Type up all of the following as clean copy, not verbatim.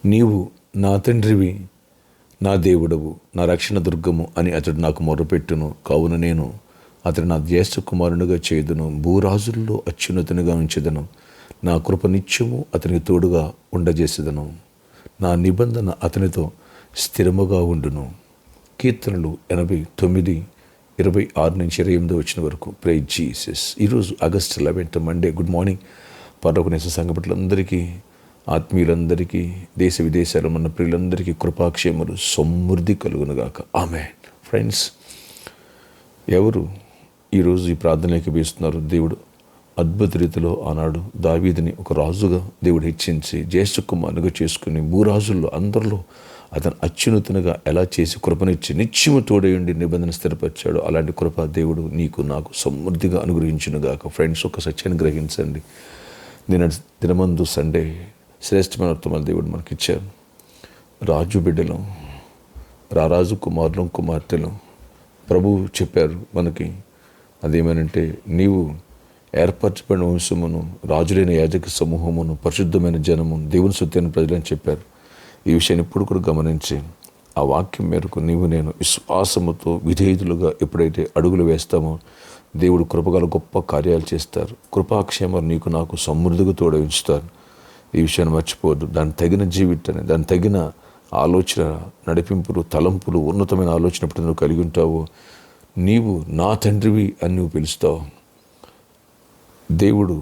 నీవు నా తండ్రివి, నా దేవుడవు, నా రక్షణ దుర్గము అని అతడు నాకు మొర్రపెట్టును. కావున నేను అతడు నా జ్యేష్ఠ కుమారునిగా చేయుదును, భూరాజుల్లో అత్యున్నతునిగా ఉంచెదను. నా కృప నిత్యము అతనికి తోడుగా ఉండజేసేదను. నా నిబంధన అతనితో స్థిరముగా ఉండును. కీర్తనలు 89:26-28 వరకు. Praise Jesus. ఈరోజు ఆగస్ట్ 11 మండే. గుడ్ మార్నింగ్ పరలోకనేసే సంఘ బిడ్డలందరికీ, ఆత్మీయులందరికీ, దేశ విదేశాలు మన ప్రియులందరికీ కృపాక్షేమలు సమృద్ధి కలుగునుగాక. ఆమేన్. ఫ్రెండ్స్, ఎవరు ఈరోజు ఈ ప్రార్థనలోకి వేస్తున్నారు? దేవుడు అద్భుత రీతిలో ఆనాడు దావీదుని ఒక రాజుగా దేవుడు హెచ్చించి జ్యేష్ఠ కుమారునిగా చేసుకుని భూరాజుల్లో అందరిలో అతను అత్యున్నతునిగా ఎలా చేసి కృపనిచ్చి నిత్యము తోడయుండి నిబంధన స్థిరపరిచాడు. అలాంటి కృప దేవుడు నీకు నాకు సమృద్ధిగా అనుగ్రహించునుగాక. ఫ్రెండ్స్, ఒక సత్యాన్ని గ్రహించండి. దినమందు సండే శ్రేష్టమైన వర్తమానాలు దేవుడు మనకిచ్చారు. రాజు బిడ్డలు, రారాజు కుమారులు కుమార్తెలు ప్రభువు చెప్పారు మనకి. అదేమనంటే, నీవు ఏర్పరచబడిన వంశమును, రాజులైన యాజక సమూహమును, పరిశుద్ధమైన జనము, దేవుని సొత్తైన ప్రజలని చెప్పారు. ఈ విషయాన్ని ఇప్పుడు కూడా గమనించి ఆ వాక్యం మేరకు నీవు నేను విశ్వాసముతో విధేయులుగా ఎప్పుడైతే అడుగులు వేస్తామో దేవుడు కృపగల గొప్ప కార్యాలు చేస్తారు. కృపాక్షేమాలు నీకు నాకు సమృద్ధిగా తోడవించుతారు. ఈ విషయాన్ని మర్చిపోవద్దు. దానికి తగిన జీవితాన్ని, దానికి తగిన ఆలోచన, నడిపింపులు, తలంపులు, ఉన్నతమైన ఆలోచన ఎప్పుడు నువ్వు కలిగి ఉంటావో నీవు నా తండ్రివి అని నువ్వు పిలుస్తావు. దేవుడు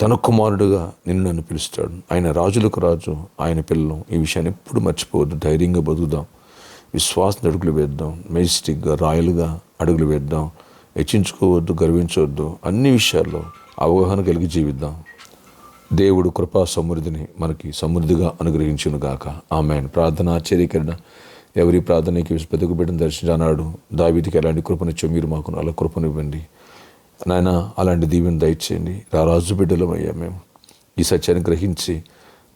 తన కుమారుడుగా నన్ను పిలుస్తాడు. ఆయన రాజులకు రాజు, ఆయన పిల్లలు. ఈ విషయాన్ని ఎప్పుడు మర్చిపోవద్దు. ధైర్యంగా బతుకుదాం, విశ్వాసం అడుగులు వేద్దాం, మెజెస్టిక్గా రాయలుగా అడుగులు వేద్దాం. హెచ్చించుకోవద్దు, గర్వించవద్దు. అన్ని విషయాల్లో అవగాహన కలిగి జీవిద్దాం. దేవుడు కృపా సమృద్ధిని మనకి సమృద్ధిగా అనుగ్రహించునుగాక. ఆమేన్. ప్రార్థన ఆశ్చర్యకరణ. ఎవరి ప్రార్థనకి ప్రతికి బిడ్డను దర్శించాడు. దావీదుకి ఎలాంటి కృపనిచ్చో మీరు మాకు అలా కృపనివ్వండి నాయన. అలాంటి దీవెన దయచేయండి. రారాజు బిడ్డలమయ్యా మేము. ఈ సత్యాన్ని గ్రహించి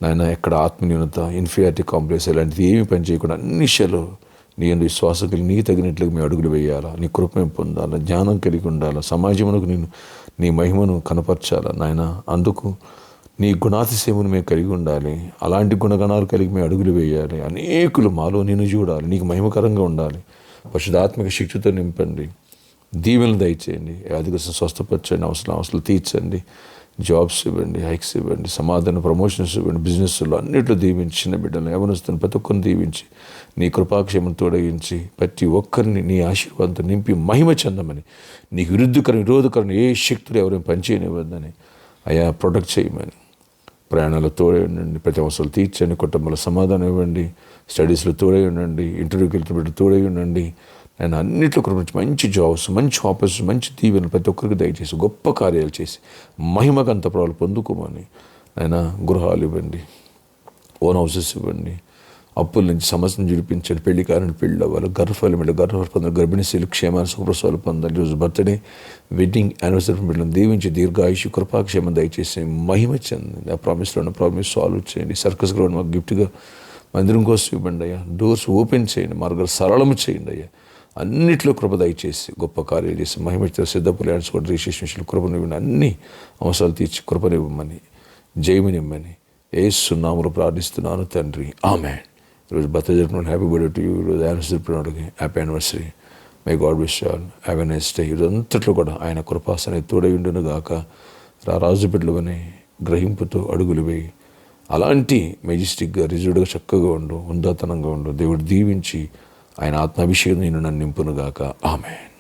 నాయన, ఎక్కడ ఆత్మన్యూనత, ఇన్ఫీరియారిటీ కాంప్లెక్స్ ఇలాంటిది ఏమి పని చేయకుండా అన్ని విషయాలు నీ యందు విశ్వాసం కలిగి నీ తగినట్లుగా మేము అడుగులు వేయాలా. నీ కృప మేము పొందాలా, జ్ఞానం కలిగి ఉండాలా, సమాజమునకు నేను నీ మహిమను కనపరచాలా నాయన. అందుకు నీ గుణాతిశయమును మేము కలిగి ఉండాలి. అలాంటి గుణగణాలు కలిగి మేము అడుగులు వేయాలి. అనేకులు మాలో నేను చూడాలి, నీకు మహిమకరంగా ఉండాలి. పరిశుద్ధాత్మక శక్తితో నింపండి. దీవెనలు దయచేయండి. వ్యాధిగ్రస్తం స్వస్థపరచండి. అవసరాలు తీర్చండి. జాబ్స్ ఇవ్వండి, హైక్స్ ఇవ్వండి, సమాధాన ప్రమోషన్స్ ఇవ్వండి. బిజినెస్లో అన్నిట్లో దీవించి, చిన్న బిడ్డలు ఎవరిస్తున్న ప్రతి ఒక్కరిని దీవించి నీ కృపాక్షేమం తోడగించి ప్రతి ఒక్కరిని నీ ఆశీర్వాదంతో నింపి మహిమ చెందమని, నీకు విరోధకరణ ఏ శక్తులు ఎవరైనా పనిచేయనివ్వద్దని అయా ప్రొటెక్ట్ చేయమని, ప్రయాణాలు తోడై ఉండండి, ప్రతి అవసరాలు తీర్చండి, కుటుంబాల సమాధానం ఇవ్వండి, స్టడీస్లో తోడై ఉండండి, ఇంటర్వ్యూకి వెళ్తున్న బిడ్డ తోడై ఉండండి. నేను అన్నింటిలో గురించి మంచి జాబ్స్, మంచి ఆపర్చునిటీ, మంచి దీవెనలు ప్రతి ఒక్కరికి దయచేసి గొప్ప కార్యాలు చేసి మహిమకంత ప్రభావాలు పొందుకోమని ఆయన గృహాలు ఇవ్వండి, ఓన్ హౌసెస్ ఇవ్వండి, అప్పుల నుంచి సమస్యను జుడిపించండి, పెళ్లి కారణం పెళ్ళి అవ్వాలి, గర్భఫలం గర్భఫలం పొందాలి, గర్భిణీ స్త్రీలు క్షేమాన్ని సుఖప్రసవాలు పొందాలి. ఈరోజు బర్త్డే, వెడ్డింగ్, యానివర్సరీ బిడ్డలను దీవించి దీర్ఘాయుషు కృపాక్షేమం దయచేసి మహిమ చెందండి. ఆ ప్రామిస్లో ఉన్న ప్రామిస్ సాల్వ్ చేయండి. సర్కస్ గ్రౌండ్ మాకు గిఫ్ట్గా మందిరం కోసం ఇవ్వండి అయ్యా. డోర్స్ ఓపెన్ చేయండి, మార్గాలు సరళము చేయండి అయ్యా. అన్నింటిలో కృప దయచేసి గొప్ప కార్యాలు చేసి మహిమ సిద్ధపులు యాడ్చుకోండి. రిజిస్ట్రేషన్ కృపనివ్వండి. అన్ని అవసరాలు తీర్చి కృపనివ్వమని, జయమునివ్వమని యేసు నామములో ప్రార్థిస్తున్నాను తండ్రి. ఆమేన్. ఈరోజు బర్త్డే జరుపుకున్నాను. Happy birthday to you. ఈరోజు యానివర్సరీ జరుపుకున్నాడుకి happy anniversary. May God wish you all have a nice day. ఈరోజు అంతట్లో కూడా ఆయన కృపాసన తోడయుండును గాక. రాజు బిడ్డలు అనే గ్రహింపుతో అడుగులు వేయి. అలాంటి మెజెస్టిక్గా, రిజర్వ్డ్గా చక్కగా ఉండు, ఉందాతనంగా ఉండు. దేవుడు దీవించి ఆయన ఆత్మాభిషేకం నేను నన్ను నింపునుగాక. ఆమేన్.